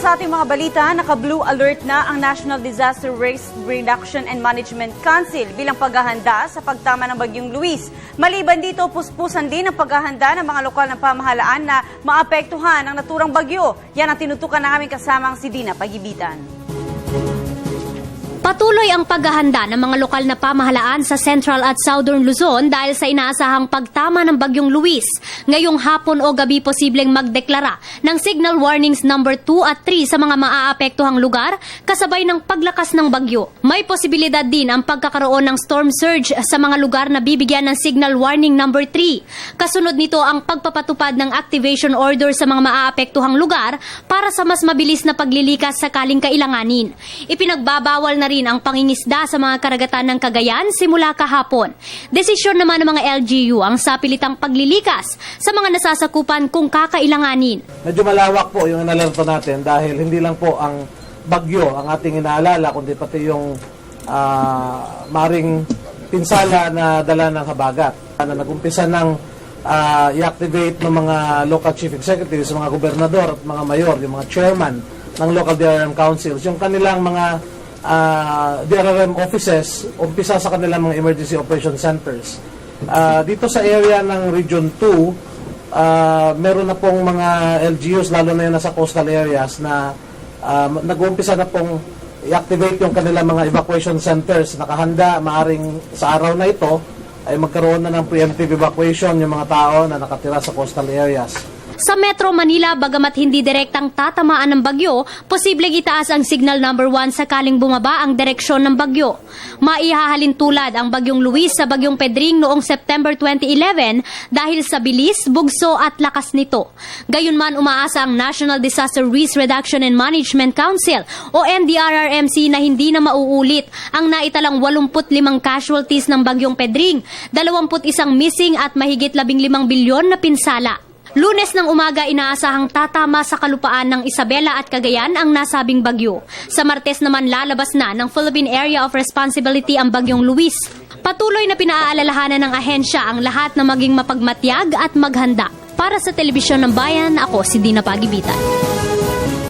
sa ating mga balita, naka-blue alert na ang National Disaster Risk Reduction and Management Council bilang paghahanda sa pagtama ng Bagyong Luis. Maliban dito, puspusan din ang paghahanda ng mga lokal na pamahalaan na maapektuhan ng naturang bagyo. Yan ang tinutukan na aming kasamang si Dina Pagibitan. Patuloy ang paghahanda ng mga lokal na pamahalaan sa Central at Southern Luzon dahil sa inaasahang pagtama ng Bagyong Luis. Ngayong hapon o gabi posibleng magdeklara ng signal warnings number 2 at 3 sa mga maaapektuhang lugar kasabay ng paglakas ng bagyo. May posibilidad din ang pagkakaroon ng storm surge sa mga lugar na bibigyan ng signal warning number 3. Kasunod nito ang pagpapatupad ng activation order sa mga maaapektuhang lugar para sa mas mabilis na paglilikas sakaling kailanganin. Ipinagbabawal na rin ang pangingisda sa mga karagatan ng Cagayan simula kahapon. Desisyon naman ng mga LGU ang sapilitang paglilikas sa mga nasasakupan kung kakailanganin. Medyo malawak po yung inalerto natin dahil hindi lang po ang bagyo ang ating inaalala kundi pati yung maring pinsala na dala ng habagat. Nag-umpisa ng i-activate ng mga local chief executives, mga gobernador at mga mayor, yung mga chairman ng local DRM councils, yung kanilang mga DRRM offices, umpisa sa kanilang mga emergency operation centers. Dito sa area ng Region 2, meron na pong mga LGUs, lalo na yung nasa coastal areas, na nag-uumpisa na pong i-activate yung kanilang mga evacuation centers. Nakahanda, maaring sa araw na ito, ay magkaroon na ng preemptive evacuation yung mga tao na nakatira sa coastal areas. Sa Metro Manila, bagamat hindi direktang tatamaan ng bagyo, posibleng itaas ang signal number 1 sakaling bumaba ang direksyon ng bagyo. Maihahalin tulad ang Bagyong Luis sa Bagyong Pedring noong September 2011 dahil sa bilis, bugso at lakas nito. Gayunman umaasa ang National Disaster Risk Reduction and Management Council o NDRRMC na hindi na mauulit ang naitalang 85 casualties ng Bagyong Pedring, 21 missing at mahigit 15 bilyon na pinsala. Lunes ng umaga inaasahang tatama sa kalupaan ng Isabela at Cagayan ang nasabing bagyo. Sa Martes naman lalabas na ng Philippine Area of Responsibility ang Bagyong Luis. Patuloy na pinaalalahanan ng ahensya ang lahat na maging mapagmatyag at maghanda. Para sa Telebisyon ng Bayan, ako si Dina Pagibitan.